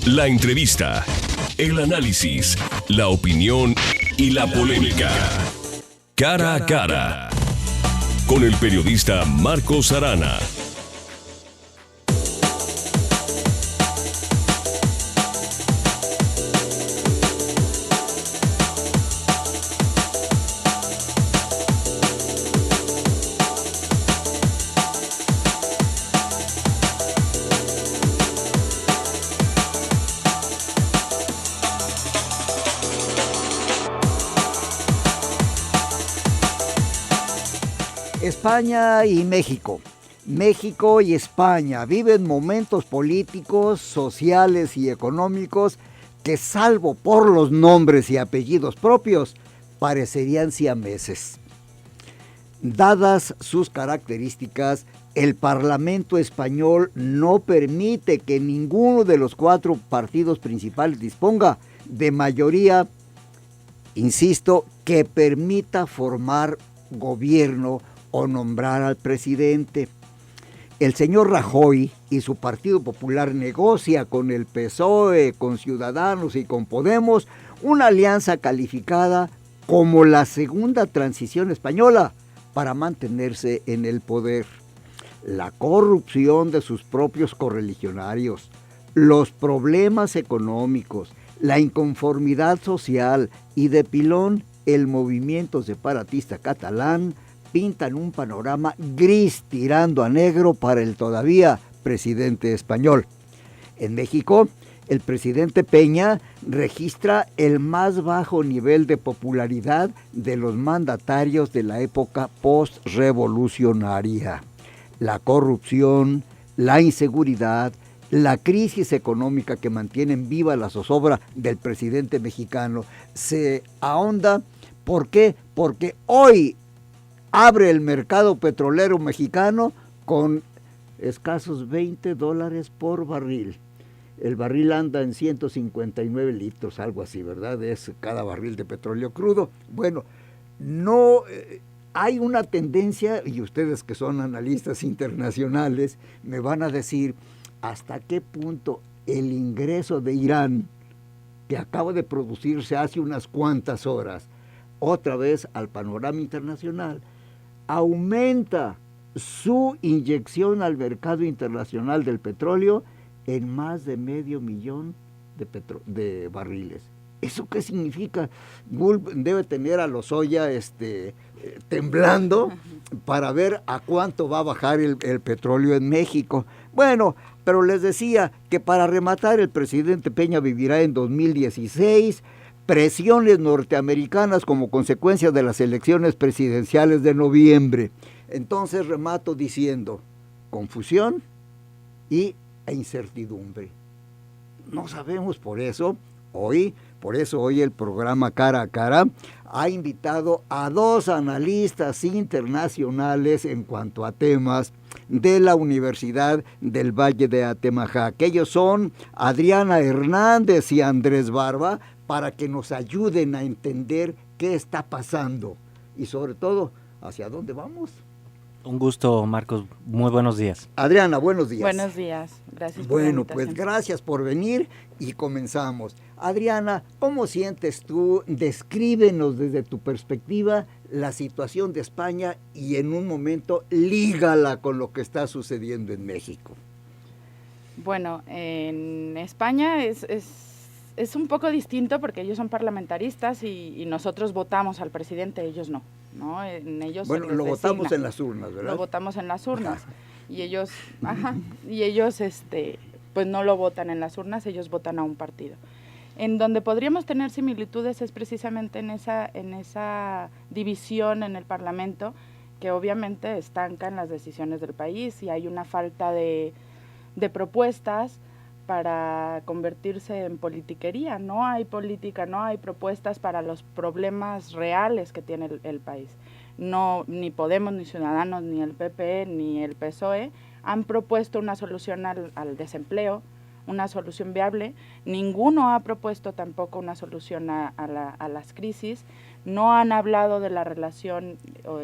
La entrevista, el análisis, la opinión y la polémica. Cara a cara. Con el periodista Marcos Arana. España y México. México y España viven momentos políticos, sociales y económicos que, salvo por los nombres y apellidos propios, parecerían siameses. Dadas sus características, el Parlamento español no permite que ninguno de los 4 partidos principales disponga de mayoría, insisto, que permita formar gobierno o nombrar al presidente. El señor Rajoy y su Partido Popular negocia con el PSOE, con Ciudadanos y con Podemos una alianza calificada como la segunda transición española para mantenerse en el poder. La corrupción de sus propios correligionarios, los problemas económicos, la inconformidad social y de pilón el movimiento separatista catalán pintan un panorama gris tirando a negro para el todavía presidente español. En México, el presidente Peña registra el más bajo nivel de popularidad de los mandatarios de la época postrevolucionaria. La corrupción, la inseguridad, la crisis económica que mantienen viva la zozobra del presidente mexicano se ahonda. ¿Por qué? Porque hoy abre el mercado petrolero mexicano con escasos $20 por barril. El barril anda en 159 litros, algo así, ¿verdad? Es cada barril de petróleo crudo. Bueno, no hay una tendencia, y ustedes que son analistas internacionales me van a decir hasta qué punto el ingreso de Irán, que acaba de producirse hace unas cuantas horas, otra vez al panorama internacional, aumenta su inyección al mercado internacional del petróleo en más de 500,000 de barriles. ¿Eso qué significa? Debe tener a Lozoya temblando para ver a cuánto va a bajar el petróleo en México. Bueno, pero les decía que para rematar el presidente Peña vivirá en 2016 presiones norteamericanas como consecuencia de las elecciones presidenciales de noviembre. Entonces remato diciendo, confusión e incertidumbre. No sabemos, por eso hoy el programa Cara a Cara ha invitado a 2 analistas internacionales en cuanto a temas de la Universidad del Valle de Atemajac. Ellos son Adriana Hernández y Andrés Barba, para que nos ayuden a entender qué está pasando y sobre todo, ¿hacia dónde vamos? Un gusto, Marcos. Muy buenos días. Adriana, buenos días. Buenos días. Gracias por la invitación. Pues gracias por venir y comenzamos. Adriana, ¿cómo sientes tú? Descríbenos desde tu perspectiva la situación de España y en un momento lígala con lo que está sucediendo en México. Bueno, en España es un poco distinto porque ellos son parlamentaristas y nosotros votamos al presidente, ellos no. En ellos bueno, lo votamos en las urnas, ¿verdad? Lo votamos en las urnas. y ellos pues no lo votan en las urnas, ellos votan a un partido. En donde podríamos tener similitudes es precisamente en esa división en el Parlamento, que obviamente estancan las decisiones del país y hay una falta de propuestas para convertirse en politiquería. No hay política, no hay propuestas para los problemas reales que tiene el país. No, ni Podemos, ni Ciudadanos, ni el PP, ni el PSOE han propuesto una solución al desempleo, una solución viable. Ninguno ha propuesto tampoco una solución a las crisis. No han hablado de la relación o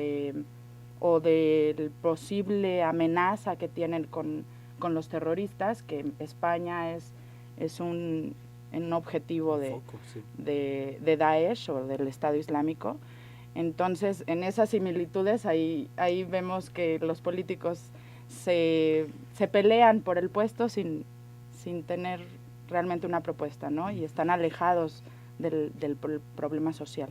de posible amenaza que tienen con los terroristas, que España es es un objetivo Sí. de Daesh o del Estado Islámico. Entonces, en esas similitudes, ahí vemos que los políticos se pelean por el puesto sin tener realmente una propuesta, ¿no? Y están alejados del problema social,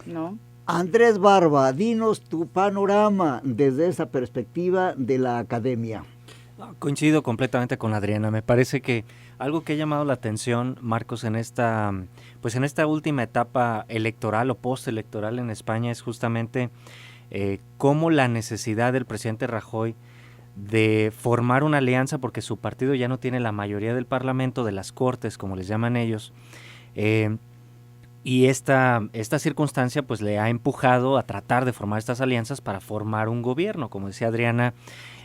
¿no? Andrés Barba, dinos tu panorama desde esa perspectiva de la academia. Coincido completamente con Adriana. Me parece que algo que ha llamado la atención, Marcos, en esta última etapa electoral o postelectoral en España es justamente cómo la necesidad del presidente Rajoy de formar una alianza, porque su partido ya no tiene la mayoría del Parlamento, de las Cortes, como les llaman ellos, y esta circunstancia pues le ha empujado a tratar de formar estas alianzas para formar un gobierno. Como decía Adriana,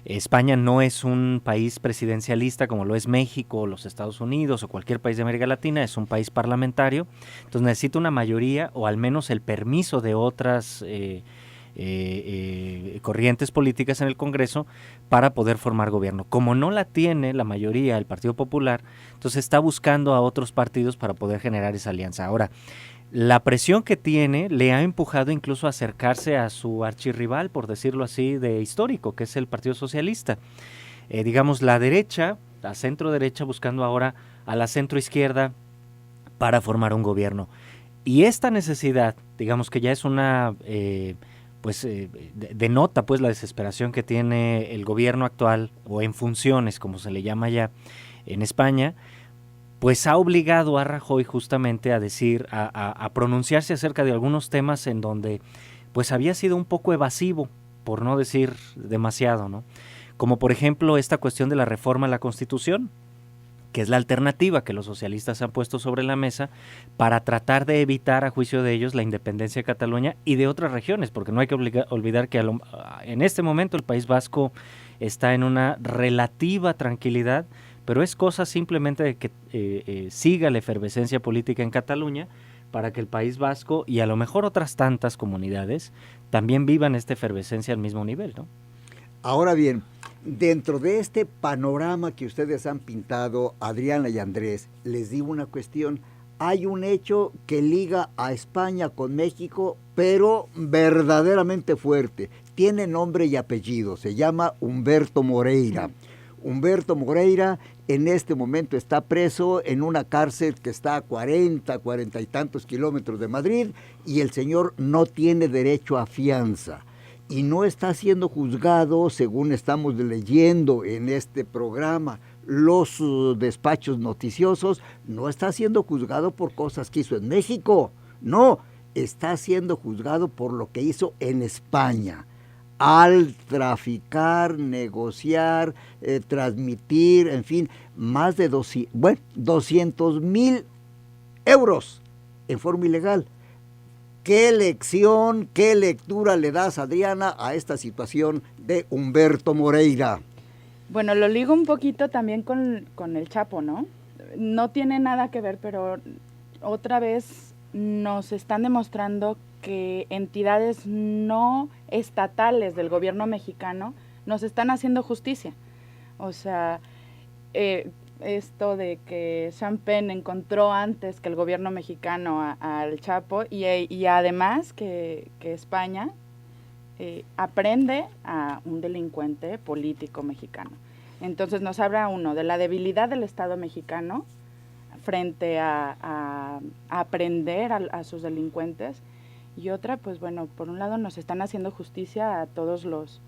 España no es un país presidencialista como lo es México, los Estados Unidos o cualquier país de América Latina, es un país parlamentario, entonces necesita una mayoría o al menos el permiso de otras corrientes políticas en el Congreso para poder formar gobierno. Como no la tiene la mayoría el Partido Popular, entonces está buscando a otros partidos para poder generar esa alianza. Ahora, la presión que tiene le ha empujado incluso a acercarse a su archirrival, por decirlo así, de histórico, que es el Partido Socialista. Digamos, la derecha, la centro derecha, buscando ahora a la centro izquierda para formar un gobierno. Y esta necesidad, digamos que ya es una... denota pues la desesperación que tiene el gobierno actual, o en funciones, como se le llama ya en España, pues ha obligado a Rajoy justamente a decir, a pronunciarse acerca de algunos temas en donde pues había sido un poco evasivo, por no decir demasiado, ¿no? Como por ejemplo esta cuestión de la reforma a la Constitución, que es la alternativa que los socialistas han puesto sobre la mesa para tratar de evitar, a juicio de ellos, la independencia de Cataluña y de otras regiones, porque no hay que olvidar que en este momento el País Vasco está en una relativa tranquilidad, pero es cosa simplemente de que siga la efervescencia política en Cataluña para que el País Vasco y a lo mejor otras tantas comunidades también vivan esta efervescencia al mismo nivel, ¿no? Ahora bien, dentro de este panorama que ustedes han pintado, Adriana y Andrés, les digo una cuestión. Hay un hecho que liga a España con México, pero verdaderamente fuerte. Tiene nombre y apellido, se llama Humberto Moreira. Humberto Moreira en este momento está preso en una cárcel que está a 40 y tantos kilómetros de Madrid, y el señor no tiene derecho a fianza. Y no está siendo juzgado, según estamos leyendo en este programa, los despachos noticiosos, no está siendo juzgado por cosas que hizo en México, no, está siendo juzgado por lo que hizo en España, al traficar, negociar, transmitir, en fin, más de 200,000 euros en forma ilegal. ¿Qué lección, qué lectura le das, Adriana, a esta situación de Humberto Moreira? Bueno, lo ligo un poquito también con el Chapo, ¿no? No tiene nada que ver, pero otra vez nos están demostrando que entidades no estatales del gobierno mexicano nos están haciendo justicia. O sea, esto de que Sean Penn encontró antes que el gobierno mexicano al Chapo y además que España aprende a un delincuente político mexicano. Entonces nos habla uno de la debilidad del Estado mexicano frente a aprender a sus delincuentes, y otra, pues bueno, por un lado nos están haciendo justicia a todos los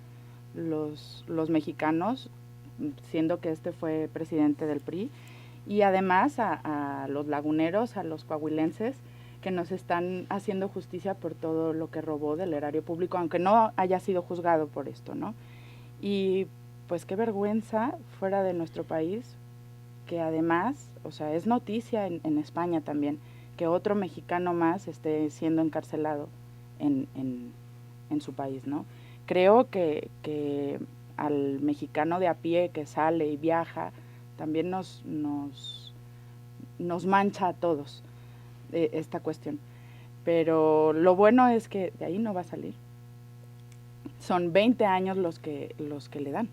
mexicanos, siendo que este fue presidente del PRI, y además a los laguneros, a los coahuilenses, que nos están haciendo justicia por todo lo que robó del erario público, aunque no haya sido juzgado por esto, ¿no? Y pues qué vergüenza fuera de nuestro país, que además, o sea, es noticia en España también, que otro mexicano más esté siendo encarcelado en su país, ¿no? Creo que al mexicano de a pie que sale y viaja, también nos mancha a todos esta cuestión. Pero lo bueno es que de ahí no va a salir. Son 20 años los que le dan,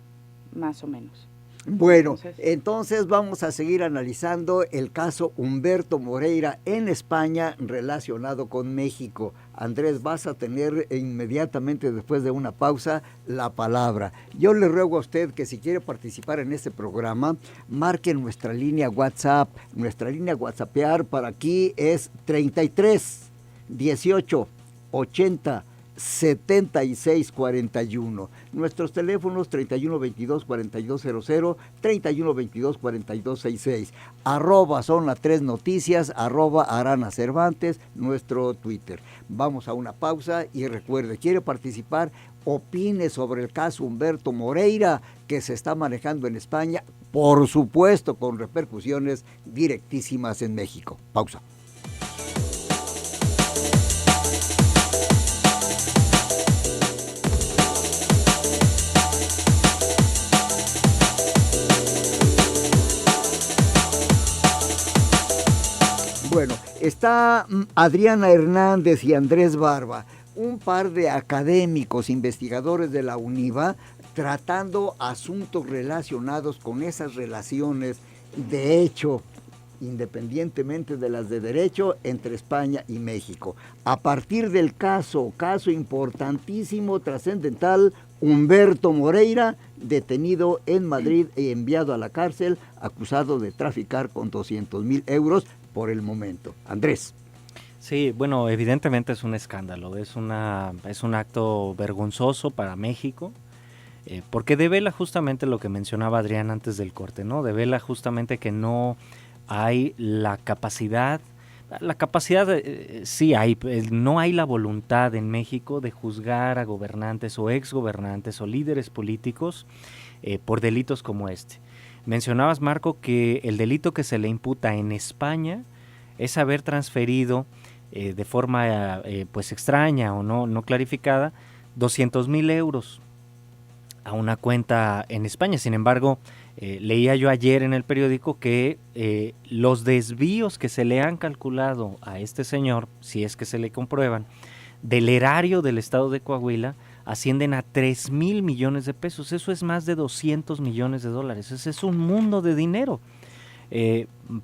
más o menos. Bueno, entonces vamos a seguir analizando el caso Humberto Moreira en España relacionado con México. Andrés, vas a tener inmediatamente después de una pausa la palabra. Yo le ruego a usted que si quiere participar en este programa, marque nuestra línea WhatsApp. Nuestra línea WhatsAppear para aquí es 33 18 80 7641. Nuestros teléfonos 3122-4200, 3122-4266. Zona 3 Noticias, Arana Cervantes, nuestro Twitter. Vamos a una pausa y recuerde, ¿quiere participar? Opine sobre el caso Humberto Moreira que se está manejando en España, por supuesto con repercusiones directísimas en México. Pausa. Bueno, está Adriana Hernández y Andrés Barba, un par de académicos, investigadores de la UNIVA, tratando asuntos relacionados con esas relaciones de hecho, independientemente de las de derecho, entre España y México. A partir del caso importantísimo, trascendental, Humberto Moreira, detenido en Madrid y enviado a la cárcel, acusado de traficar con 200,000 euros por el momento. Andrés. Sí, bueno, evidentemente es un escándalo, es un acto vergonzoso para México, porque devela justamente lo que mencionaba Adrián antes del corte, ¿no? Devela justamente que no hay la capacidad, sí hay, no hay la voluntad en México de juzgar a gobernantes o exgobernantes o líderes políticos por delitos como este. Mencionabas, Marco, que el delito que se le imputa en España es haber transferido de forma pues extraña o no clarificada 200,000 euros a una cuenta en España. Sin embargo, leía yo ayer en el periódico que los desvíos que se le han calculado a este señor, si es que se le comprueban, del erario del estado de Coahuila, ascienden a 3,000 millones de pesos. Eso es más de 200 millones de dólares. Ese es un mundo de dinero.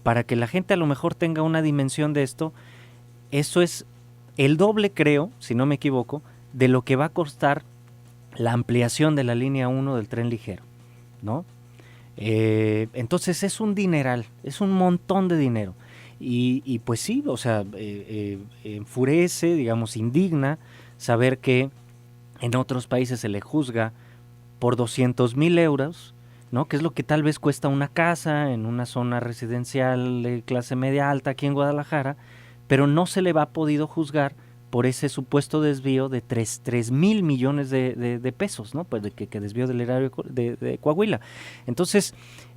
Para que la gente a lo mejor tenga una dimensión de esto, eso es el doble, creo, si no me equivoco, de lo que va a costar la ampliación de la línea 1 del tren ligero, ¿no? Entonces es un dineral, es un montón de dinero. Y pues sí, o sea, enfurece, digamos, indigna saber que en otros países se le juzga por 200,000 euros, ¿no? Que es lo que tal vez cuesta una casa en una zona residencial de clase media alta aquí en Guadalajara, pero no se le va a podido juzgar por ese supuesto desvío de 3,000 millones de pesos, ¿no? Pues que desvió del erario de Coahuila. Entonces,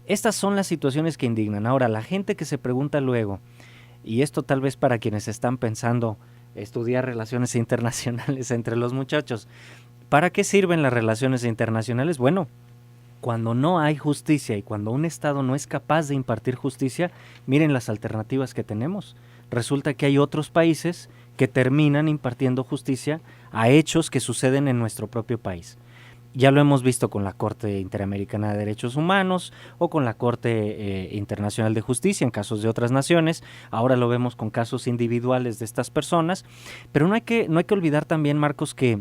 estas son las situaciones que indignan. Ahora, la gente que se pregunta luego, y esto tal vez para quienes están pensando estudiar relaciones internacionales entre los muchachos, ¿para qué sirven las relaciones internacionales? Bueno, cuando no hay justicia y cuando un Estado no es capaz de impartir justicia, miren las alternativas que tenemos. Resulta que hay otros países que terminan impartiendo justicia a hechos que suceden en nuestro propio país. Ya lo hemos visto con la Corte Interamericana de Derechos Humanos o con la Corte Internacional de Justicia en casos de otras naciones. Ahora lo vemos con casos individuales de estas personas. Pero no hay que olvidar también, Marcos, que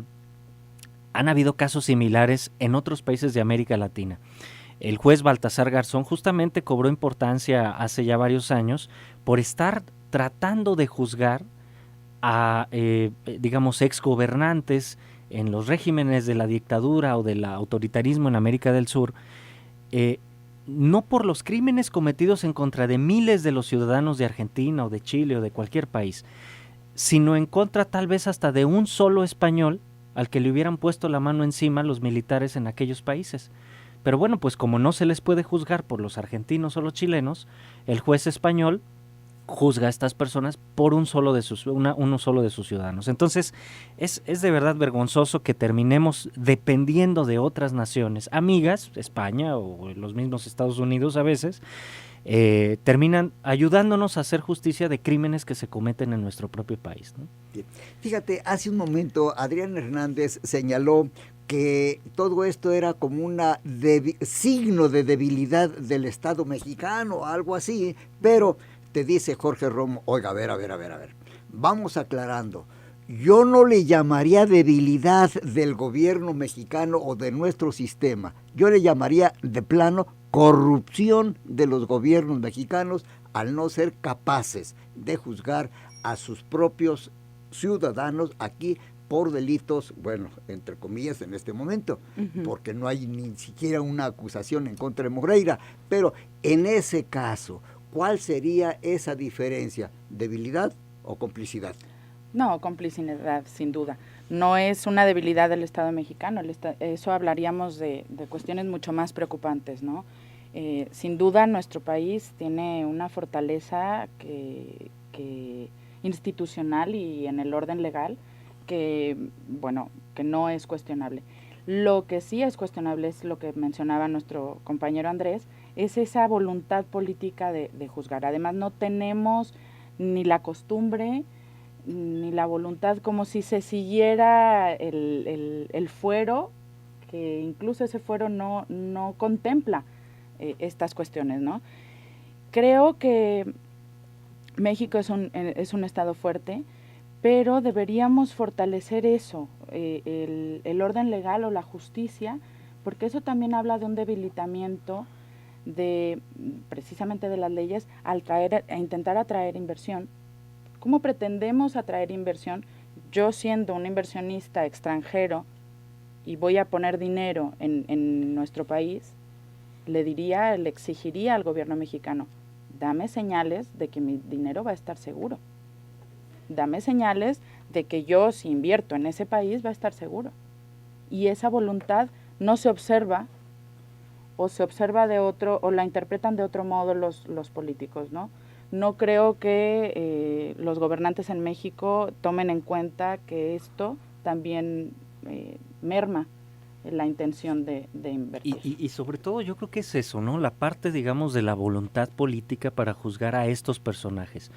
han habido casos similares en otros países de América Latina. El juez Baltasar Garzón justamente cobró importancia hace ya varios años por estar tratando de juzgar a, digamos, exgobernantes en los regímenes de la dictadura o del autoritarismo en América del Sur, no por los crímenes cometidos en contra de miles de los ciudadanos de Argentina o de Chile o de cualquier país, sino en contra tal vez hasta de un solo español al que le hubieran puesto la mano encima los militares en aquellos países. Pero bueno, pues como no se les puede juzgar por los argentinos o los chilenos, el juez español juzga a estas personas por uno solo de sus ciudadanos. Entonces, es de verdad vergonzoso que terminemos dependiendo de otras naciones, amigas, España o los mismos Estados Unidos a veces, terminan ayudándonos a hacer justicia de crímenes que se cometen en nuestro propio país, ¿no? Fíjate, hace un momento Adrián Hernández señaló que todo esto era como una signo de debilidad del Estado mexicano, algo así, pero te dice Jorge Romo, oiga, a ver, vamos aclarando. Yo no le llamaría debilidad del gobierno mexicano o de nuestro sistema. Yo le llamaría de plano corrupción de los gobiernos mexicanos al no ser capaces de juzgar a sus propios ciudadanos aquí por delitos, bueno, entre comillas en este momento, porque no hay ni siquiera una acusación en contra de Moreira. Pero en ese caso, ¿cuál sería esa diferencia? ¿Debilidad o complicidad? No, complicidad, sin duda. No es una debilidad del Estado mexicano, eso hablaríamos de cuestiones mucho más preocupantes, ¿no? Sin duda nuestro país tiene una fortaleza que institucional y en el orden legal que no es cuestionable. Lo que sí es cuestionable es lo que mencionaba nuestro compañero Andrés, es esa voluntad política de juzgar. Además no tenemos ni la costumbre ni la voluntad, como si se siguiera el fuero, que incluso ese fuero no contempla estas cuestiones, ¿no? Creo que México es un estado fuerte, pero deberíamos fortalecer eso, el orden legal o la justicia, porque eso también habla de un debilitamiento precisamente de las leyes a intentar atraer inversión. ¿Cómo pretendemos atraer inversión? Yo siendo un inversionista extranjero y voy a poner dinero en nuestro país, le exigiría al gobierno mexicano, dame señales de que mi dinero va a estar seguro. Dame señales de que yo, si invierto en ese país, va a estar seguro. Y esa voluntad no se observa, o se observa de otro, o la interpretan de otro modo los políticos, ¿no? No creo que los gobernantes en México tomen en cuenta que esto también merma la intención de invertir. Y sobre todo yo creo que es eso, ¿no? La parte, digamos, de la voluntad política para juzgar a estos personajes.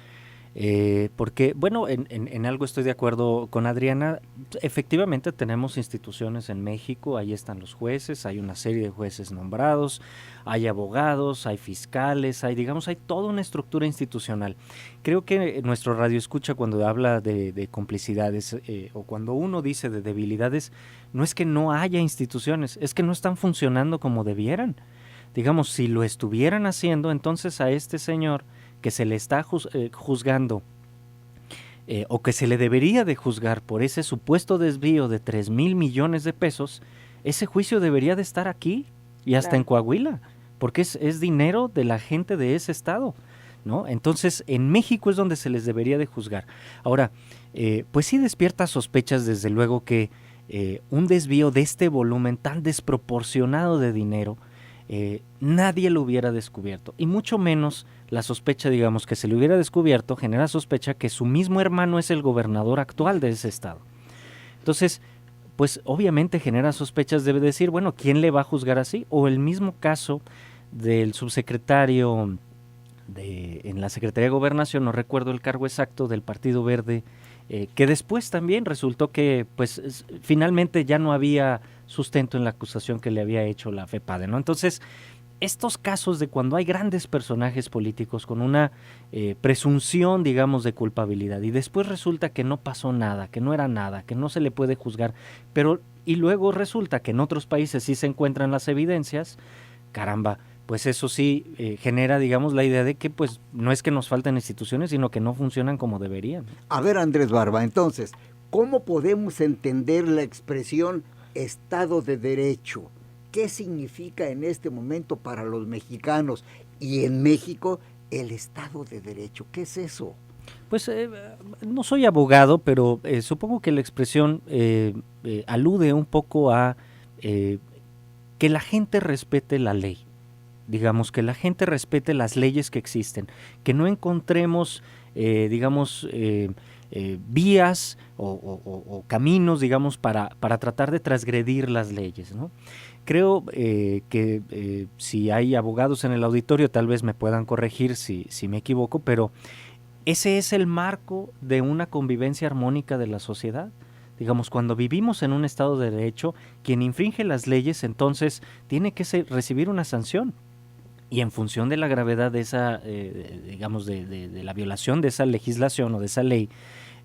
Porque, bueno, en algo estoy de acuerdo con Adriana. Efectivamente tenemos instituciones en México, ahí están los jueces, hay una serie de jueces nombrados, hay abogados, hay fiscales, hay toda una estructura institucional. Creo que nuestro radio escucha cuando habla de complicidades o cuando uno dice de debilidades, no es que no haya instituciones, es que no están funcionando como debieran. Digamos, si lo estuvieran haciendo, entonces a este señor que se le está juzgando o que se le debería de juzgar por ese supuesto desvío de 3,000 millones de pesos, ese juicio debería de estar aquí y hasta en Coahuila, porque es dinero de la gente de ese estado, ¿no? Entonces, en México es donde se les debería de juzgar. Ahora, pues sí despierta sospechas, desde luego, que un desvío de este volumen tan desproporcionado de dinero, nadie lo hubiera descubierto, y mucho menos la sospecha, digamos, que se le hubiera descubierto, genera sospecha que su mismo hermano es el gobernador actual de ese estado. Entonces, pues obviamente genera sospechas, debe decir, bueno, ¿quién le va a juzgar así? O el mismo caso del subsecretario en la Secretaría de Gobernación, no recuerdo el cargo exacto, del Partido Verde, que después también resultó que pues finalmente ya no había sustento en la acusación que le había hecho la FEPADE, ¿no? Entonces, estos casos de cuando hay grandes personajes políticos con una presunción, digamos, de culpabilidad, y después resulta que no pasó nada, que no era nada, que no se le puede juzgar, y luego resulta que en otros países sí se encuentran las evidencias, caramba, pues eso sí genera, digamos, la idea de que pues no es que nos falten instituciones, sino que no funcionan como deberían. A ver, Andrés Barba, entonces, ¿cómo podemos entender la expresión Estado de Derecho? ¿Qué significa en este momento para los mexicanos y en México el Estado de Derecho? ¿Qué es eso? Pues no soy abogado, pero supongo que la expresión alude un poco a que la gente respete la ley. Digamos, que la gente respete las leyes que existen, que no encontremos, vías o caminos, digamos, para tratar de transgredir las leyes, ¿no? Creo que si hay abogados en el auditorio, tal vez me puedan corregir si me equivoco, pero ese es el marco de una convivencia armónica de la sociedad. Digamos, cuando vivimos en un Estado de Derecho, quien infringe las leyes entonces tiene que recibir una sanción. Y en función de la gravedad de esa, digamos, de la violación de esa legislación o de esa ley,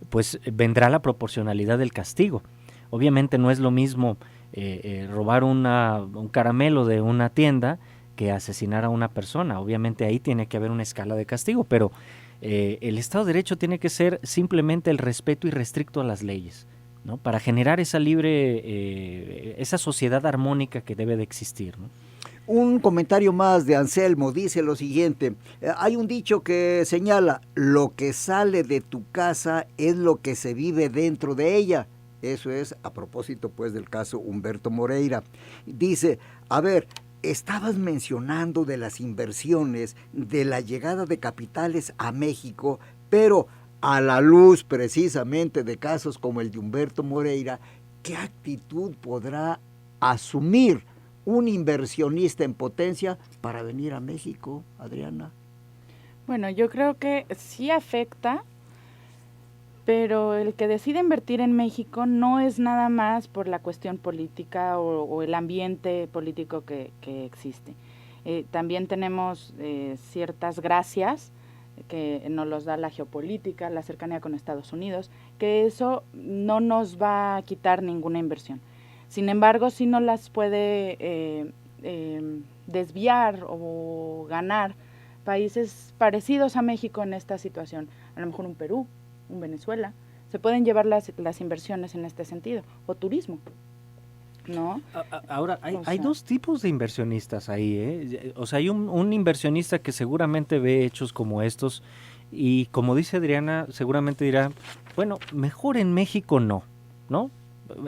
pues vendrá la proporcionalidad del castigo. Obviamente no es lo mismo robar un caramelo de una tienda que asesinar a una persona. Obviamente ahí tiene que haber una escala de castigo, pero el Estado de Derecho tiene que ser simplemente el respeto irrestricto a las leyes, ¿no? Para generar esa esa sociedad armónica que debe de existir, ¿no? Un comentario más de Anselmo dice lo siguiente: hay un dicho que señala, lo que sale de tu casa es lo que se vive dentro de ella. Eso es a propósito pues del caso Humberto Moreira. Dice, a ver, estabas mencionando de las inversiones, de la llegada de capitales a México, pero a la luz precisamente de casos como el de Humberto Moreira, ¿qué actitud podrá asumir un inversionista en potencia para venir a México, Adriana? Bueno, yo creo que sí afecta, pero el que decide invertir en México no es nada más por la cuestión política o el ambiente político que existe. También tenemos ciertas gracias que nos los da la geopolítica, la cercanía con Estados Unidos, que eso no nos va a quitar ninguna inversión. Sin embargo, sí nos las puede desviar o ganar países parecidos a México en esta situación. A lo mejor un Perú, un Venezuela, se pueden llevar las inversiones en este sentido, o turismo, ¿no? Ahora, hay dos tipos de inversionistas ahí, ¿eh? O sea, hay un inversionista que seguramente ve hechos como estos y, como dice Adriana, seguramente dirá, bueno, mejor en México no, ¿no?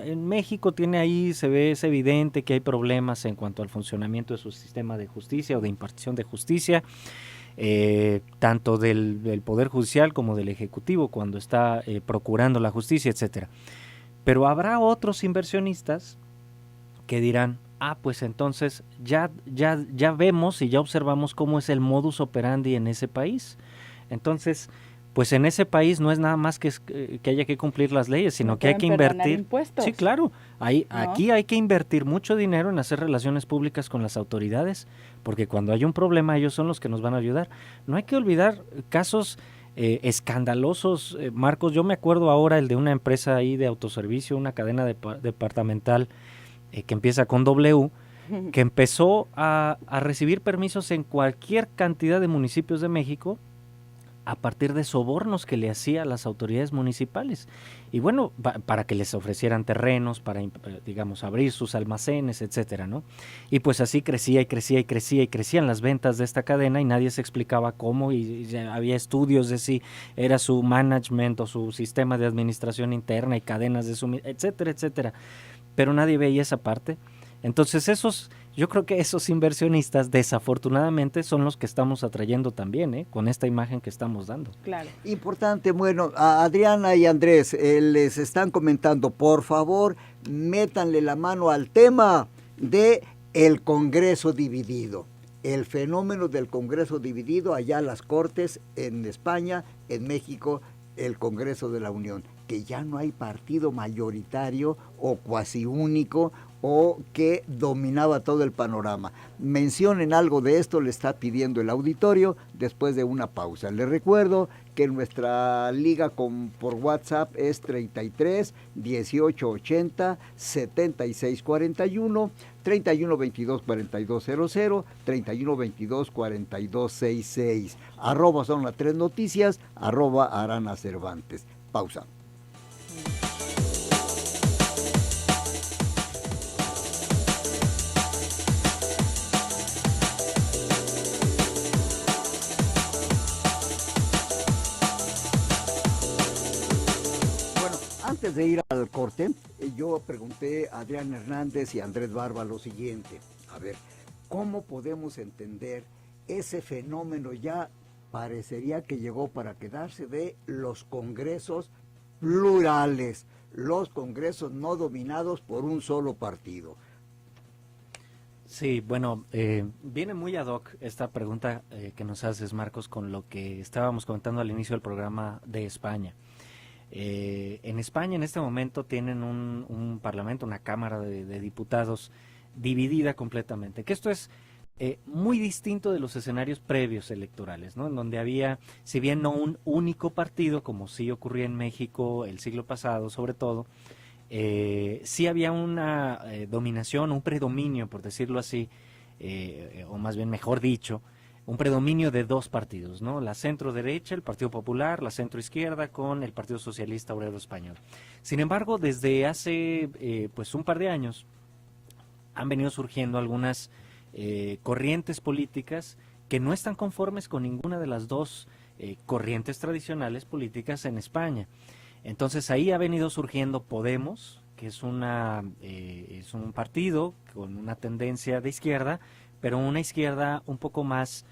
En México es evidente que hay problemas en cuanto al funcionamiento de su sistema de justicia o de impartición de justicia, tanto del Poder Judicial como del Ejecutivo cuando está procurando la justicia, etcétera. Pero habrá otros inversionistas que dirán, pues entonces ya vemos y ya observamos cómo es el modus operandi en ese país. Entonces, pues en ese país no es nada más que haya que cumplir las leyes, sino que hay que invertir. Impuestos. Sí, claro. Aquí hay que invertir mucho dinero en hacer relaciones públicas con las autoridades, porque cuando hay un problema ellos son los que nos van a ayudar. No hay que olvidar casos escandalosos, Marcos. Yo me acuerdo ahora el de una empresa ahí de autoservicio, una cadena departamental que empieza con W, que empezó a recibir permisos en cualquier cantidad de municipios de México a partir de sobornos que le hacía a las autoridades municipales. Y bueno, para que les ofrecieran terrenos, para, digamos, abrir sus almacenes, etcétera, ¿no? Y pues así crecía y crecía y crecía y crecían las ventas de esta cadena y nadie se explicaba cómo, y había estudios de si era su management o su sistema de administración interna y cadenas de suministro, etcétera, etcétera. Pero nadie veía esa parte. Entonces yo creo que esos inversionistas desafortunadamente son los que estamos atrayendo también, con esta imagen que estamos dando. Claro. Importante, bueno, a Adriana y Andrés les están comentando, por favor, métanle la mano al tema de el Congreso dividido. El fenómeno del Congreso dividido, allá las Cortes en España, en México, el Congreso de la Unión, que ya no hay partido mayoritario o cuasi único o que dominaba todo el panorama. Mencionen algo de esto, le está pidiendo el auditorio después de una pausa. Les recuerdo que nuestra liga por WhatsApp es 33 18 80 76 41, 31 22 42 00, 31 22 42 66. @ son las 3 noticias, @ Arana Cervantes. Pausa. Antes de ir al corte, yo pregunté a Adrián Hernández y a Andrés Barba lo siguiente: a ver, ¿cómo podemos entender ese fenómeno ya parecería que llegó para quedarse de los congresos plurales, los congresos no dominados por un solo partido? Sí, bueno, viene muy ad hoc esta pregunta que nos haces, Marcos, con lo que estábamos comentando al inicio del programa de España. En España en este momento tienen un parlamento, una cámara de diputados dividida completamente, que esto es muy distinto de los escenarios previos electorales, ¿no? En donde había, si bien no un único partido, como sí ocurría en México el siglo pasado sobre todo, sí había una dominación, un predominio, por decirlo así, o más bien mejor dicho, un predominio de dos partidos, ¿no? La centro derecha, el Partido Popular, la centro izquierda con el Partido Socialista Obrero Español. Sin embargo, desde hace pues un par de años han venido surgiendo algunas corrientes políticas que no están conformes con ninguna de las dos corrientes tradicionales políticas en España. Entonces ahí ha venido surgiendo Podemos, que es un partido con una tendencia de izquierda, pero una izquierda un poco más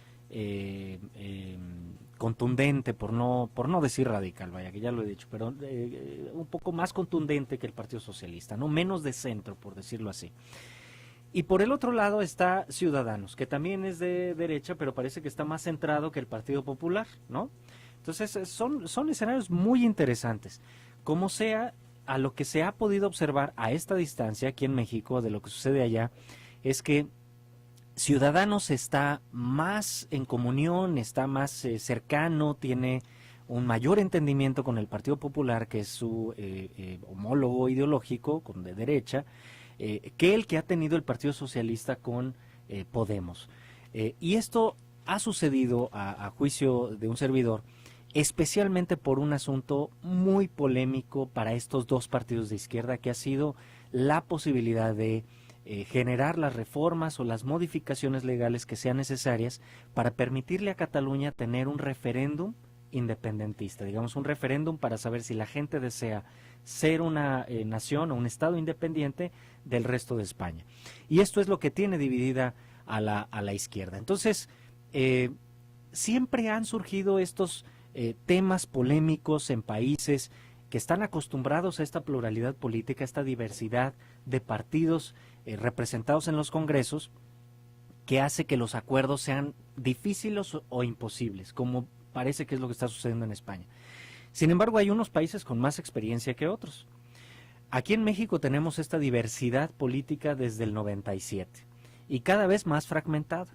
contundente, por no decir radical, vaya, que ya lo he dicho, pero un poco más contundente que el Partido Socialista, no menos de centro, por decirlo así. Y por el otro lado está Ciudadanos, que también es de derecha, pero parece que está más centrado que el Partido Popular, ¿no? Entonces son escenarios muy interesantes. Como sea, a lo que se ha podido observar a esta distancia aquí en México de lo que sucede allá, es que Ciudadanos está más en comunión, está más cercano, tiene un mayor entendimiento con el Partido Popular, que es su homólogo ideológico, de derecha, que el que ha tenido el Partido Socialista con Podemos. Y esto ha sucedido, a juicio de un servidor, especialmente por un asunto muy polémico para estos dos partidos de izquierda, que ha sido la posibilidad de generar las reformas o las modificaciones legales que sean necesarias para permitirle a Cataluña tener un referéndum independentista, digamos un referéndum para saber si la gente desea ser una nación o un estado independiente del resto de España. Y esto es lo que tiene dividida a la izquierda. Entonces, siempre han surgido estos temas polémicos en países que están acostumbrados a esta pluralidad política, a esta diversidad de partidos representados en los congresos, que hace que los acuerdos sean difíciles o imposibles, como parece que es lo que está sucediendo en España. Sin embargo, hay unos países con más experiencia que otros. Aquí en México tenemos esta diversidad política desde el 97 y cada vez más fragmentada.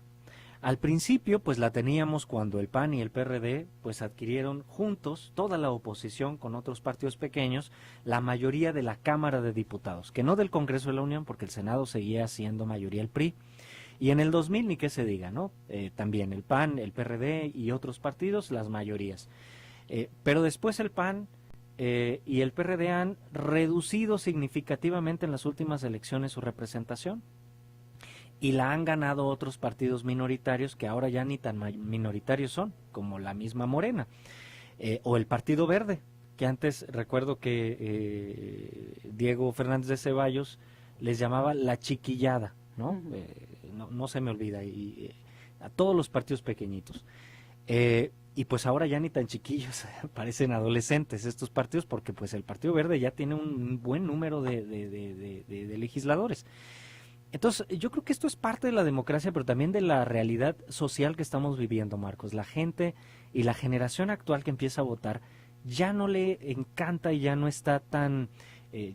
Al principio, pues la teníamos cuando el PAN y el PRD pues adquirieron juntos, toda la oposición con otros partidos pequeños, la mayoría de la Cámara de Diputados, que no del Congreso de la Unión, porque el Senado seguía siendo mayoría el PRI. Y en el 2000 ni qué se diga, ¿no? También el PAN, el PRD y otros partidos, las mayorías. Pero después el PAN y el PRD han reducido significativamente en las últimas elecciones su representación. Y la han ganado otros partidos minoritarios que ahora ya ni tan minoritarios son, como la misma Morena, o el Partido Verde, que antes recuerdo que Diego Fernández de Ceballos les llamaba la chiquillada, ¿no? Uh-huh. No se me olvida, y a todos los partidos pequeñitos. Y pues ahora ya ni tan chiquillos, parecen adolescentes estos partidos, porque pues el Partido Verde ya tiene un buen número de legisladores. Entonces, yo creo que esto es parte de la democracia, pero también de la realidad social que estamos viviendo, Marcos. La gente y la generación actual que empieza a votar ya no le encanta y ya no está tan,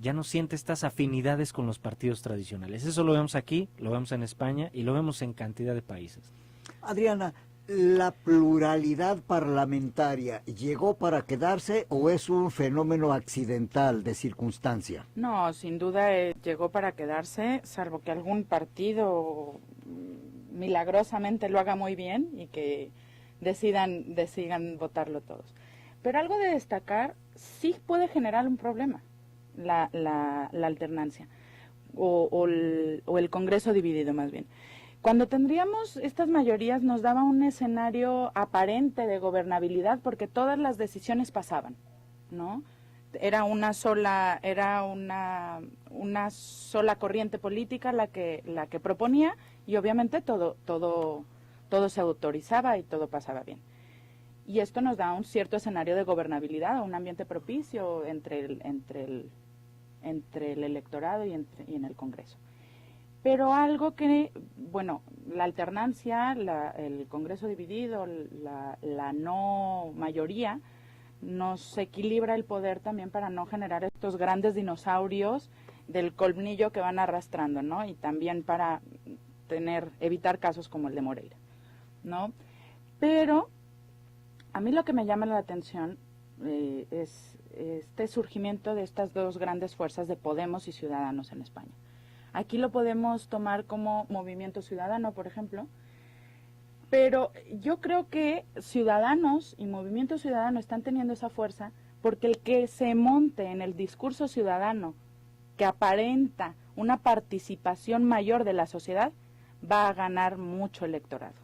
ya no siente estas afinidades con los partidos tradicionales. Eso lo vemos aquí, lo vemos en España y lo vemos en cantidad de países. Adriana, ¿la pluralidad parlamentaria llegó para quedarse o es un fenómeno accidental de circunstancia? No, sin duda llegó para quedarse, salvo que algún partido milagrosamente lo haga muy bien y que decidan votarlo todos. Pero algo de destacar, sí puede generar un problema la alternancia o el Congreso dividido más bien. Cuando tendríamos estas mayorías nos daba un escenario aparente de gobernabilidad porque todas las decisiones pasaban, ¿no? Era una sola corriente política la que proponía y obviamente todo se autorizaba y todo pasaba bien. Y esto nos da un cierto escenario de gobernabilidad, un ambiente propicio entre el electorado y en el Congreso. Pero algo que, bueno, la alternancia, el Congreso dividido, la no mayoría, nos equilibra el poder también para no generar estos grandes dinosaurios del colmillo que van arrastrando, ¿no? Y también para evitar casos como el de Moreira, ¿no? Pero a mí lo que me llama la atención es este surgimiento de estas dos grandes fuerzas de Podemos y Ciudadanos en España. Aquí lo podemos tomar como Movimiento Ciudadano, por ejemplo, pero yo creo que Ciudadanos y Movimiento Ciudadano están teniendo esa fuerza porque el que se monte en el discurso ciudadano que aparenta una participación mayor de la sociedad va a ganar mucho electorado.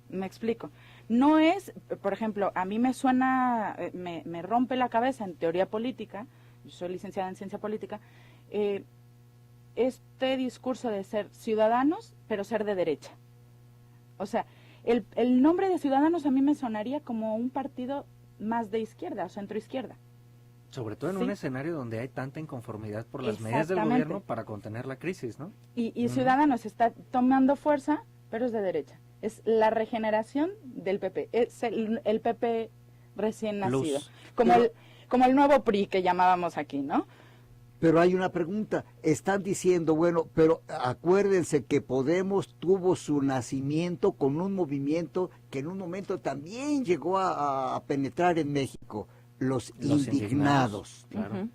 Me explico. No es, por ejemplo, a mí me suena, me rompe la cabeza en teoría política, yo soy licenciada en ciencia política, este discurso de ser ciudadanos, pero ser de derecha. O sea, el nombre de Ciudadanos a mí me sonaría como un partido más de izquierda o centroizquierda. Sobre todo en Sí. un escenario donde hay tanta inconformidad por las medidas del Exactamente. gobierno para contener la crisis, ¿no? Y Ciudadanos está tomando fuerza, pero es de derecha. Es la regeneración del PP, es el PP recién Plus. nacido, como el nuevo PRI que llamábamos aquí, ¿no? Pero hay una pregunta, están diciendo, bueno, pero acuérdense que Podemos tuvo su nacimiento con un movimiento que en un momento también llegó a penetrar en México, los indignados. Claro. Ujú.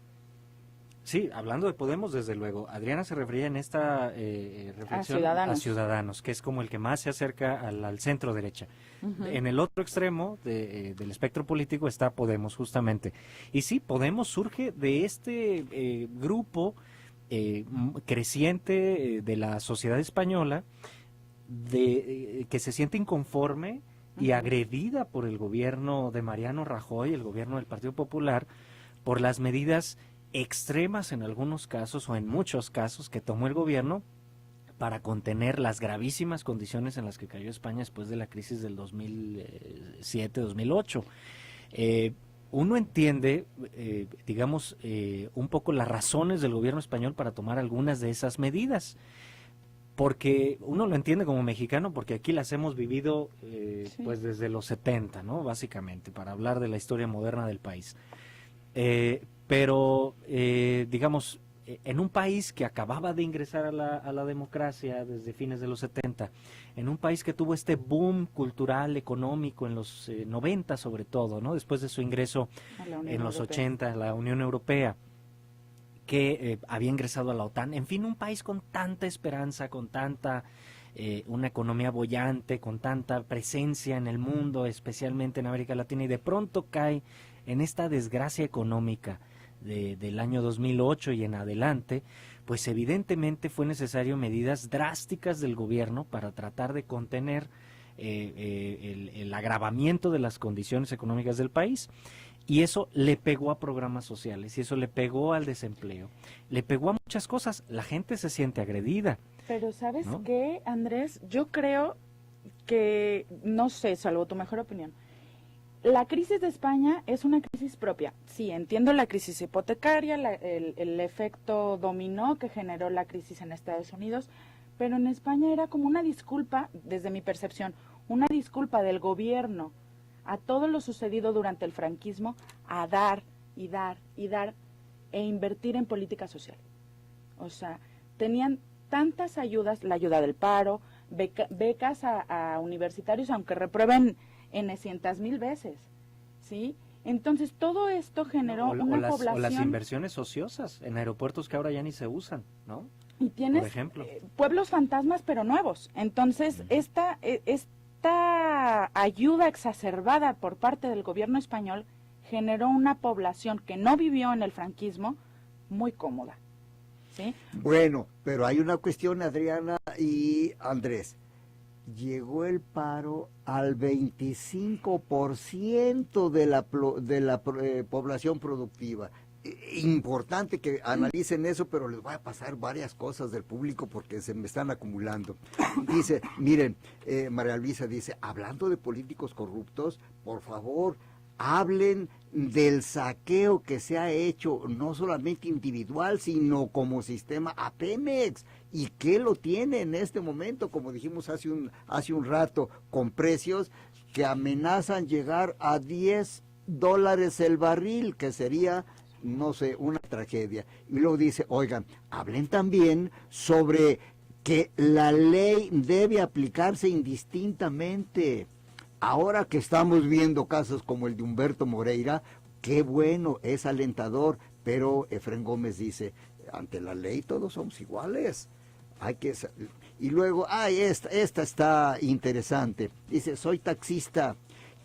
Sí, hablando de Podemos, desde luego, Adriana se refería en esta reflexión a Ciudadanos, que es como el que más se acerca al centro derecha. Ujú. En el otro extremo del espectro político está Podemos, justamente. Y sí, Podemos surge de este grupo creciente de la sociedad española que se siente inconforme y agredida por el gobierno de Mariano Rajoy, el gobierno del Partido Popular, por las medidas extremas en algunos casos o en muchos casos que tomó el gobierno para contener las gravísimas condiciones en las que cayó España después de la crisis del 2007-2008. Uno entiende, digamos, un poco las razones del gobierno español para tomar algunas de esas medidas, porque uno lo entiende como mexicano, porque aquí las hemos vivido Sí. pues desde los 70, ¿no? Básicamente, para hablar de la historia moderna del país. Pero, digamos, en un país que acababa de ingresar a la democracia desde fines de los 70, en un país que tuvo este boom cultural, económico en los 90 sobre todo, ¿no? Después de su ingreso A la Unión en los Europea. 80 a la Unión Europea, que había ingresado a la OTAN, en fin, un país con tanta esperanza, con tanta una economía boyante, con tanta presencia en el mundo, especialmente en América Latina, y de pronto cae en esta desgracia económica del año 2008 y en adelante, pues evidentemente fue necesario medidas drásticas del gobierno para tratar de contener el agravamiento de las condiciones económicas del país. Y eso le pegó a programas sociales, y eso le pegó al desempleo, le pegó a muchas cosas. La gente se siente agredida. Pero ¿sabes ¿no? qué, Andrés? Yo creo que, no sé, salvo tu mejor opinión, la crisis de España es una crisis propia. Sí, entiendo la crisis hipotecaria, el efecto dominó que generó la crisis en Estados Unidos, pero en España era como una disculpa, desde mi percepción, una disculpa del gobierno a todo lo sucedido durante el franquismo, a dar y dar y dar e invertir en política social. O sea, tenían tantas ayudas, la ayuda del paro, becas a universitarios, aunque reprueben en cientos mil veces, ¿sí? Entonces todo esto generó una población... O las inversiones ociosas en aeropuertos que ahora ya ni se usan, ¿no? Y tienes por ejemplo. Pueblos fantasmas pero nuevos. Entonces esta ayuda exacerbada por parte del gobierno español generó una población que no vivió en el franquismo muy cómoda, ¿sí? Bueno, pero hay una cuestión, Adriana y Andrés. Llegó el paro al 25% de la población productiva. Importante que analicen eso, pero les voy a pasar varias cosas del público porque se me están acumulando. Dice, miren, María Luisa dice, hablando de políticos corruptos, por favor, hablen del saqueo que se ha hecho, no solamente individual, sino como sistema a Pemex, y que lo tiene en este momento, como dijimos hace un rato, con precios que amenazan llegar a 10 $2 el barril, que sería, no sé, una tragedia. Y luego dice, oigan, hablen también sobre que la ley debe aplicarse indistintamente. Ahora que estamos viendo casos como el de Humberto Moreira, qué bueno, es alentador, pero Efrén Gómez dice, ante la ley todos somos iguales. Hay que... Y luego, esta está interesante. Dice, soy taxista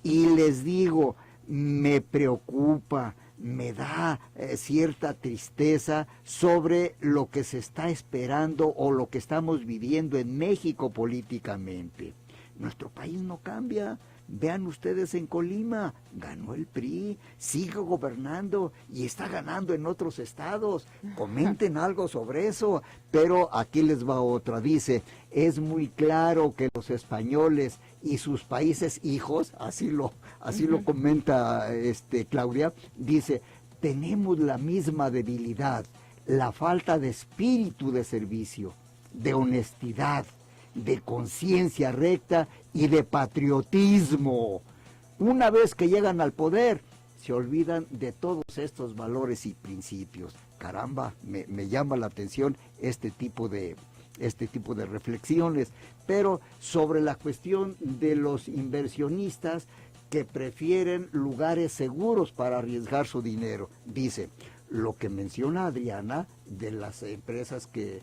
y les digo, me preocupa, me da cierta tristeza sobre lo que se está esperando o lo que estamos viviendo en México políticamente. Nuestro país no cambia. Vean ustedes en Colima, ganó el PRI, sigue gobernando y está ganando en otros estados. Comenten algo sobre eso. Pero aquí les va otra. Dice, es muy claro que los españoles y sus países hijos, así lo comenta Claudia, dice, tenemos la misma debilidad, la falta de espíritu de servicio, de honestidad, de conciencia recta y de patriotismo. Una vez que llegan al poder, se olvidan de todos estos valores y principios. Caramba, me llama la atención este tipo de reflexiones. Pero sobre la cuestión de los inversionistas que prefieren lugares seguros para arriesgar su dinero, dice, lo que menciona Adriana de las empresas que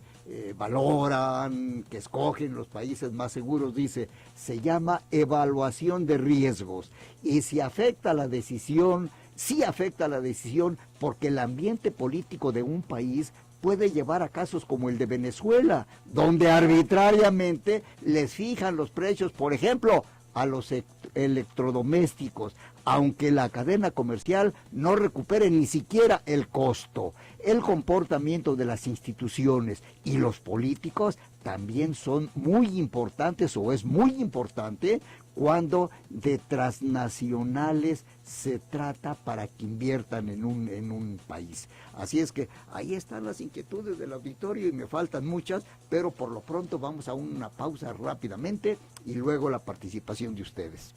valoran, que escogen los países más seguros, dice, se llama evaluación de riesgos. Y si afecta la decisión, sí afecta la decisión, porque el ambiente político de un país puede llevar a casos como el de Venezuela, donde arbitrariamente les fijan los precios, por ejemplo, a los electrodomésticos, aunque la cadena comercial no recupere ni siquiera el costo. El comportamiento de las instituciones y los políticos también son muy importantes, o es muy importante, cuando de transnacionales se trata para que inviertan en un país. Así es que ahí están las inquietudes del auditorio y me faltan muchas, pero por lo pronto vamos a una pausa rápidamente y luego la participación de ustedes.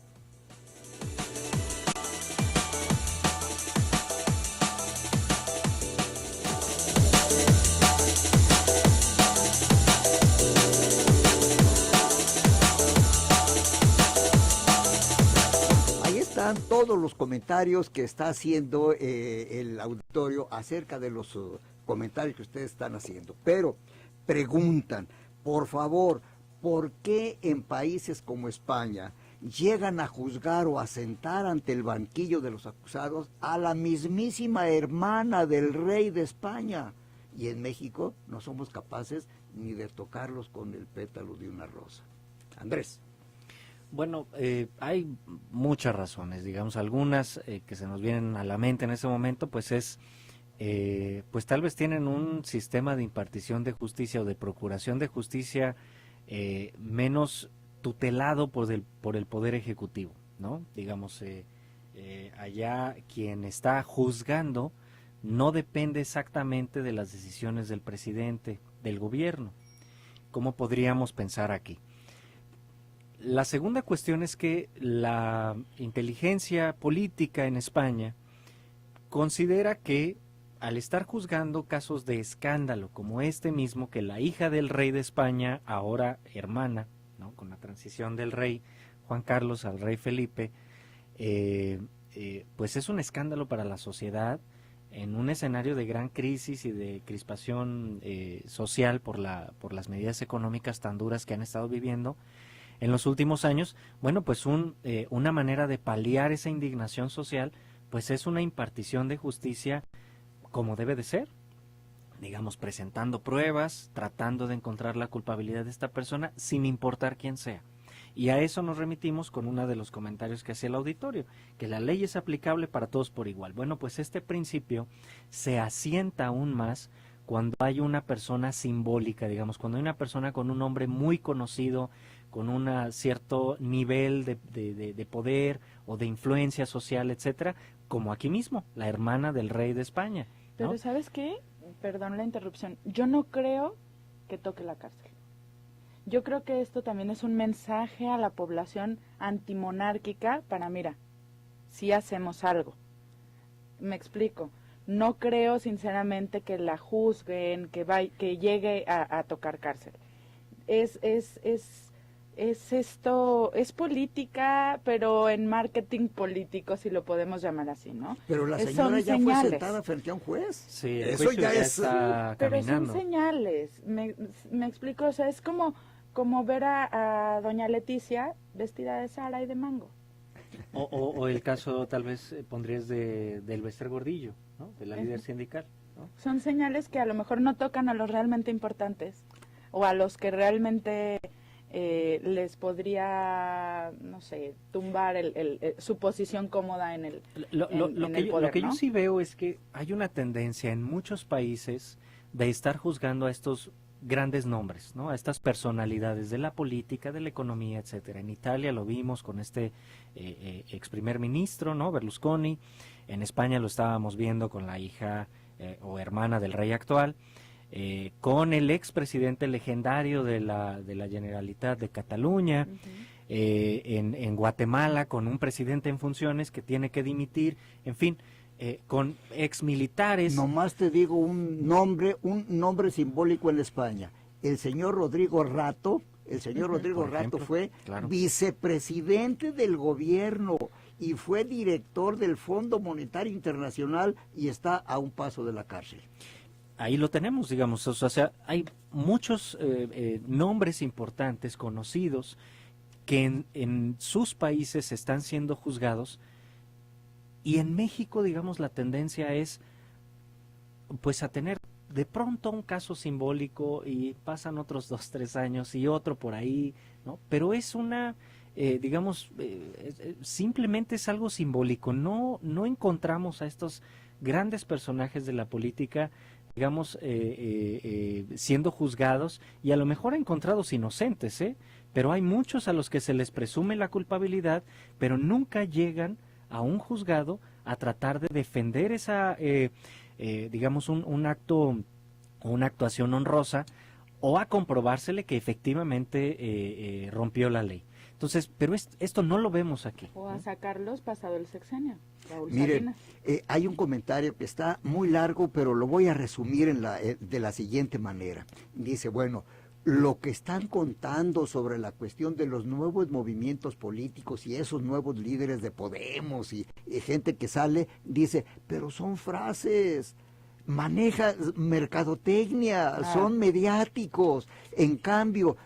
Están todos los comentarios que está haciendo el auditorio acerca de los comentarios que ustedes están haciendo. Pero preguntan, por favor, ¿por qué en países como España llegan a juzgar o a sentar ante el banquillo de los acusados a la mismísima hermana del rey de España? Y en México no somos capaces ni de tocarlos con el pétalo de una rosa. Andrés. Bueno, hay muchas razones, digamos, algunas que se nos vienen a la mente en ese momento, pues es, pues tal vez tienen un sistema de impartición de justicia o de procuración de justicia menos tutelado por el Poder Ejecutivo, ¿no? Digamos, allá quien está juzgando no depende exactamente de las decisiones del presidente, del gobierno. ¿Cómo podríamos pensar aquí? La segunda cuestión es que la inteligencia política en España considera que al estar juzgando casos de escándalo como este mismo, que la hija del rey de España, ahora hermana, ¿no?, con la transición del rey Juan Carlos al rey Felipe, pues es un escándalo para la sociedad en un escenario de gran crisis y de crispación social por las medidas económicas tan duras que han estado viviendo en los últimos años. Bueno, pues una manera de paliar esa indignación social, pues es una impartición de justicia como debe de ser, digamos, presentando pruebas, tratando de encontrar la culpabilidad de esta persona, sin importar quién sea. Y a eso nos remitimos con uno de los comentarios que hacía el auditorio, que la ley es aplicable para todos por igual. Bueno, pues este principio se asienta aún más cuando hay una persona simbólica, digamos, cuando hay una persona con un nombre muy conocido, con un cierto nivel de poder o de influencia social, etcétera, como aquí mismo, la hermana del rey de España, ¿no? Pero ¿sabes qué? Perdón la interrupción. Yo no creo que toque la cárcel. Yo creo que esto también es un mensaje a la población antimonárquica para, mira, sí hacemos algo. Me explico. No creo sinceramente que la juzguen, que llegue a tocar cárcel. Es política, pero en marketing político, si lo podemos llamar así, ¿no? Pero la señora ya fue sentada frente a un juez. Sí, eso ya está pero caminando. son señales. Me explico, o sea, es como ver a doña Leticia vestida de Sara y de Mango. O el caso, tal vez, pondrías del Bester Gordillo, ¿no? De la líder sindical, ¿no? Son señales que a lo mejor no tocan a los realmente importantes, o a los que realmente les podría, no sé, tumbar su posición cómoda en el poder, lo que ¿no? yo sí veo es que hay una tendencia en muchos países de estar juzgando a estos grandes nombres, ¿no? A estas personalidades de la política, de la economía, etcétera. En Italia lo vimos con este ex primer ministro, ¿no? Berlusconi. En España lo estábamos viendo con la hija o hermana del rey actual. Con el expresidente legendario de la Generalitat de Cataluña, en Guatemala con un presidente en funciones que tiene que dimitir, en fin, con exmilitares. Nomás te digo un nombre simbólico en España. El señor Rodrigo Rato, fue vicepresidente del gobierno y fue director del Fondo Monetario Internacional y está a un paso de la cárcel. Ahí lo tenemos, digamos, o sea, hay muchos nombres importantes, conocidos, que en sus países están siendo juzgados, y en México, digamos, la tendencia es, pues, a tener de pronto un caso simbólico y pasan otros 2, 3 años y otro por ahí, ¿no? Pero es una, simplemente es algo simbólico, no encontramos a estos grandes personajes de la política, digamos, siendo juzgados, y a lo mejor encontrados inocentes, pero hay muchos a los que se les presume la culpabilidad, pero nunca llegan a un juzgado a tratar de defender esa, digamos, un acto, una actuación honrosa, o a comprobársele que efectivamente rompió la ley. Entonces, pero esto no lo vemos aquí. O a sacarlos pasado el sexenio. Miren, hay un comentario que está muy largo, pero lo voy a resumir de la siguiente manera. Dice, bueno, lo que están contando sobre la cuestión de los nuevos movimientos políticos y esos nuevos líderes de Podemos y gente que sale, dice, pero son frases, maneja mercadotecnia, son mediáticos. En cambio,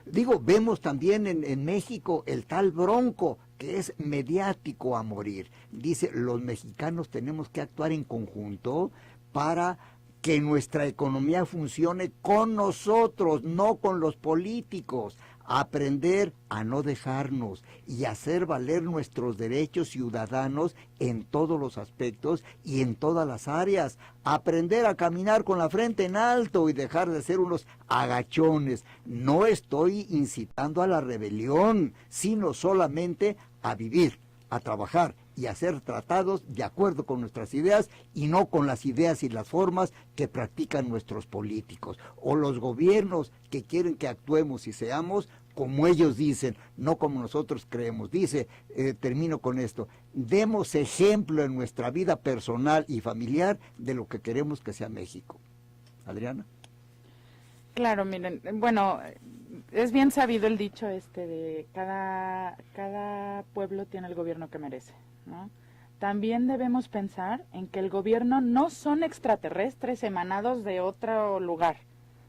vemos también en México el tal Bronco, que es mediático a morir. Dice, los mexicanos tenemos que actuar en conjunto para que nuestra economía funcione con nosotros, no con los políticos. Aprender a no dejarnos y hacer valer nuestros derechos ciudadanos en todos los aspectos y en todas las áreas. Aprender a caminar con la frente en alto y dejar de ser unos agachones. No estoy incitando a la rebelión, sino solamente a vivir, a trabajar y a ser tratados de acuerdo con nuestras ideas y no con las ideas y las formas que practican nuestros políticos o los gobiernos que quieren que actuemos y seamos como ellos dicen, no como nosotros creemos. Dice, termino con esto, demos ejemplo en nuestra vida personal y familiar de lo que queremos que sea México. Adriana. Claro, miren, bueno, es bien sabido el dicho de cada pueblo tiene el gobierno que merece, ¿no? También debemos pensar en que el gobierno no son extraterrestres emanados de otro lugar,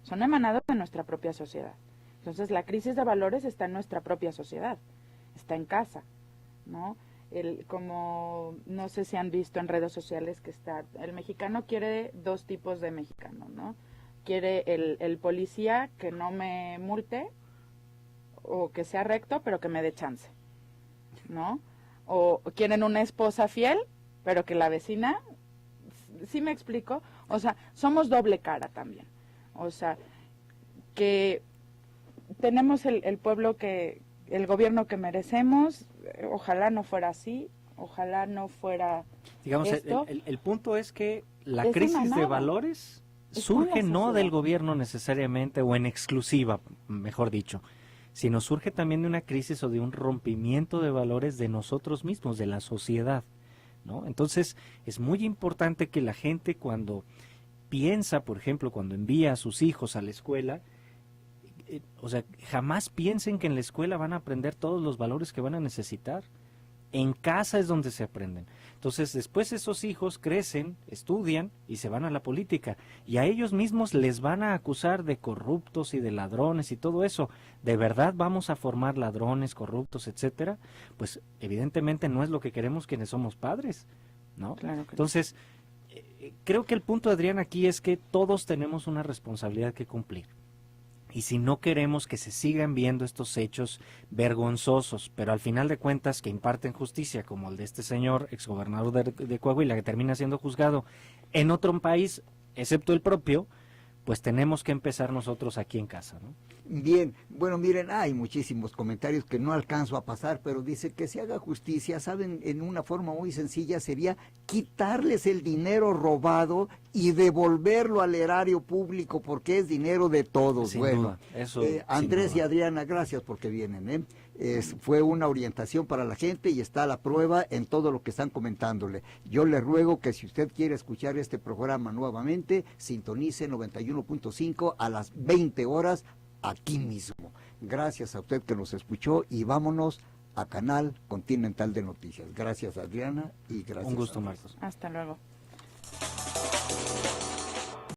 son emanados de nuestra propia sociedad. Entonces la crisis de valores está en nuestra propia sociedad, está en casa, ¿no? Como no sé si han visto en redes sociales que el mexicano quiere 2 tipos de mexicano, ¿no? Quiere el policía que no me multe o que sea recto pero que me dé chance, ¿no? O quieren una esposa fiel pero que la vecina, ¿sí me explico? O sea, somos doble cara también, o sea, que tenemos el pueblo el gobierno que merecemos, ojalá no fuera así, ojalá no fuera, digamos, esto. El punto es que la crisis de valores surge no del gobierno necesariamente o en exclusiva, mejor dicho, sino surge también de una crisis o de un rompimiento de valores de nosotros mismos, de la sociedad, ¿no? Entonces, es muy importante que la gente cuando piensa, por ejemplo, cuando envía a sus hijos a la escuela, o sea, jamás piensen que en la escuela van a aprender todos los valores que van a necesitar. En casa es donde se aprenden. Entonces, después esos hijos crecen, estudian y se van a la política. Y a ellos mismos les van a acusar de corruptos y de ladrones y todo eso. ¿De verdad vamos a formar ladrones, corruptos, etcétera? Pues evidentemente no es lo que queremos quienes somos padres, ¿no? Claro que Entonces, creo que el punto, Adrián, aquí es que todos tenemos una responsabilidad que cumplir. Y si no queremos que se sigan viendo estos hechos vergonzosos, pero al final de cuentas que imparten justicia, como el de este señor, exgobernador de Coahuila, que termina siendo juzgado en otro país, excepto el propio, pues tenemos que empezar nosotros aquí en casa, ¿no? Bien, bueno, miren, hay muchísimos comentarios que no alcanzo a pasar, pero dice que se haga justicia, saben, en una forma muy sencilla sería quitarles el dinero robado y devolverlo al erario público, porque es dinero de todos. Sin bueno, duda, eso, Andrés sin y duda. Adriana, gracias porque vienen, fue una orientación para la gente y está a la prueba en todo lo que están comentándole. Yo le ruego que si usted quiere escuchar este programa nuevamente, sintonice 91.5 a las 20 horas aquí mismo. Gracias a usted que nos escuchó y vámonos a Canal Continental de Noticias. Gracias, Adriana, y gracias. Un gusto, Andrés. Marcos. hasta luego.